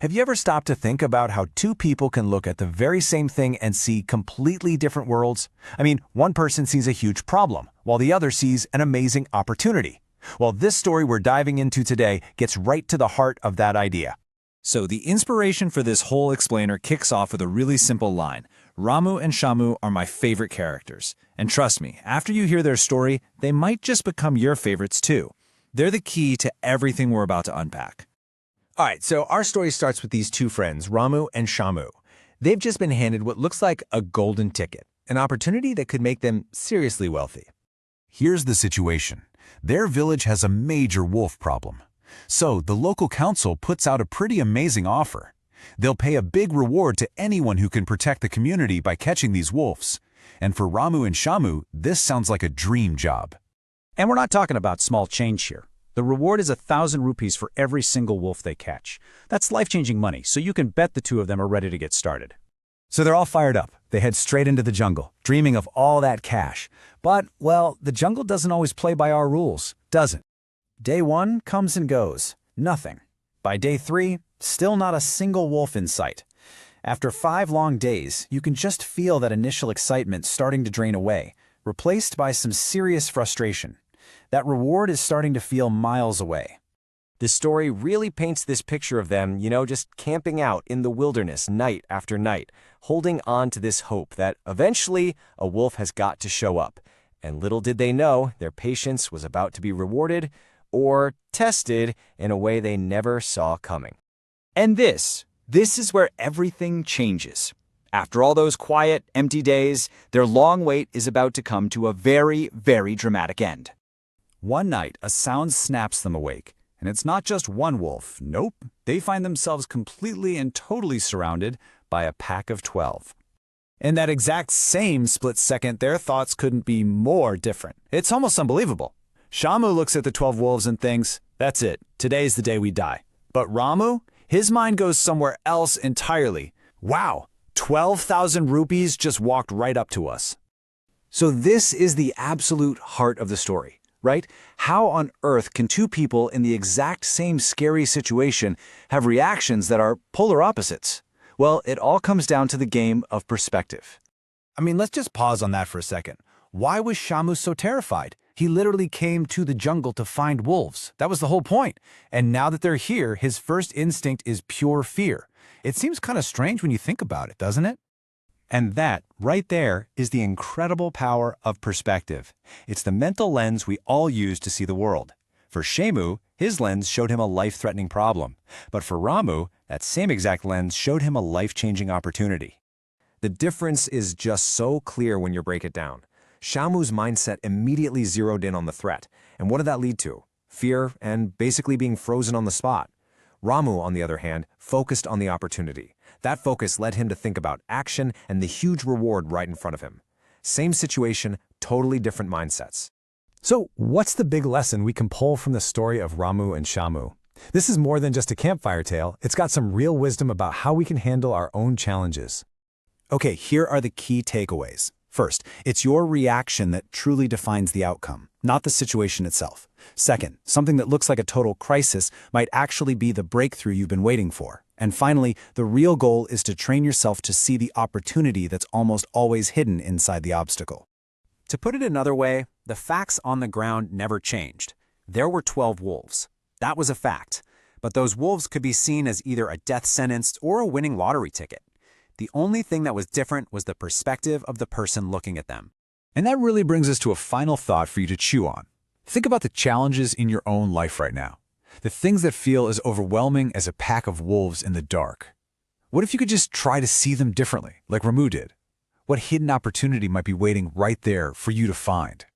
Have you ever stopped to think about how two people can look at the very same thing and see completely different worlds? I mean, one person sees a huge problem, while the other sees an amazing opportunity. Well, this story we're diving into today gets right to the heart of that idea. So the inspiration for this whole explainer kicks off with a really simple line. Ramu and Shamu are my favorite characters. And trust me, after you hear their story, they might just become your favorites too. They're the key to everything we're about to unpack. All right, so our story starts with these two friends, Ramu and Shamu. They've just been handed what looks like a golden ticket, an opportunity that could make them seriously wealthy. Here's the situation. Their village has a major wolf problem. So the local council puts out a pretty amazing offer. They'll pay a big reward to anyone who can protect the community by catching these wolves. And for Ramu and Shamu, this sounds like a dream job. And we're not talking about small change here. The reward is 1,000 rupees for every single wolf they catch. That's life-changing money, so you can bet the two of them are ready to get started. So they're all fired up. They head straight into the jungle, dreaming of all that cash. But, well, the jungle doesn't always play by our rules, does it? Day 1 comes and goes. Nothing. By day 3, still not a single wolf in sight. After 5 long days, you can just feel that initial excitement starting to drain away, replaced by some serious frustration. That reward is starting to feel miles away. This story really paints this picture of them, just camping out in the wilderness night after night, holding on to this hope that eventually a wolf has got to show up. And little did they know their patience was about to be rewarded or tested in a way they never saw coming. And this is where everything changes. After all those quiet, empty days, their long wait is about to come to a very, very dramatic end. One night, a sound snaps them awake. And it's not just one wolf. Nope. They find themselves completely and totally surrounded by a pack of 12. In that exact same split second, their thoughts couldn't be more different. It's almost unbelievable. Shamu looks at the 12 wolves and thinks, that's it, today's the day we die. But Ramu, his mind goes somewhere else entirely. Wow, 12,000 rupees just walked right up to us. So this is the absolute heart of the story, right? How on earth can two people in the exact same scary situation have reactions that are polar opposites? Well, it all comes down to the game of perspective. I mean, let's just pause on that for a second. Why was Shamu so terrified? He literally came to the jungle to find wolves. That was the whole point. And now that they're here, his first instinct is pure fear. It seems kind of strange when you think about it, doesn't it? And that, right there, is the incredible power of perspective. It's the mental lens we all use to see the world. For Shamu, his lens showed him a life-threatening problem. But for Ramu, that same exact lens showed him a life-changing opportunity. The difference is just so clear when you break it down. Shamu's mindset immediately zeroed in on the threat. And what did that lead to? Fear and basically being frozen on the spot. Ramu, on the other hand, focused on the opportunity. That focus led him to think about action and the huge reward right in front of him. Same situation, totally different mindsets. So what's the big lesson we can pull from the story of Ramu and Shamu? This is more than just a campfire tale. It's got some real wisdom about how we can handle our own challenges. Okay, here are the key takeaways. First, it's your reaction that truly defines the outcome, not the situation itself. Second, something that looks like a total crisis might actually be the breakthrough you've been waiting for. And finally, the real goal is to train yourself to see the opportunity that's almost always hidden inside the obstacle. To put it another way, the facts on the ground never changed. There were 12 wolves. That was a fact. But those wolves could be seen as either a death sentence or a winning lottery ticket. The only thing that was different was the perspective of the person looking at them. And that really brings us to a final thought for you to chew on. Think about the challenges in your own life right now. The things that feel as overwhelming as a pack of wolves in the dark. What if you could just try to see them differently, like Ramu did? What hidden opportunity might be waiting right there for you to find?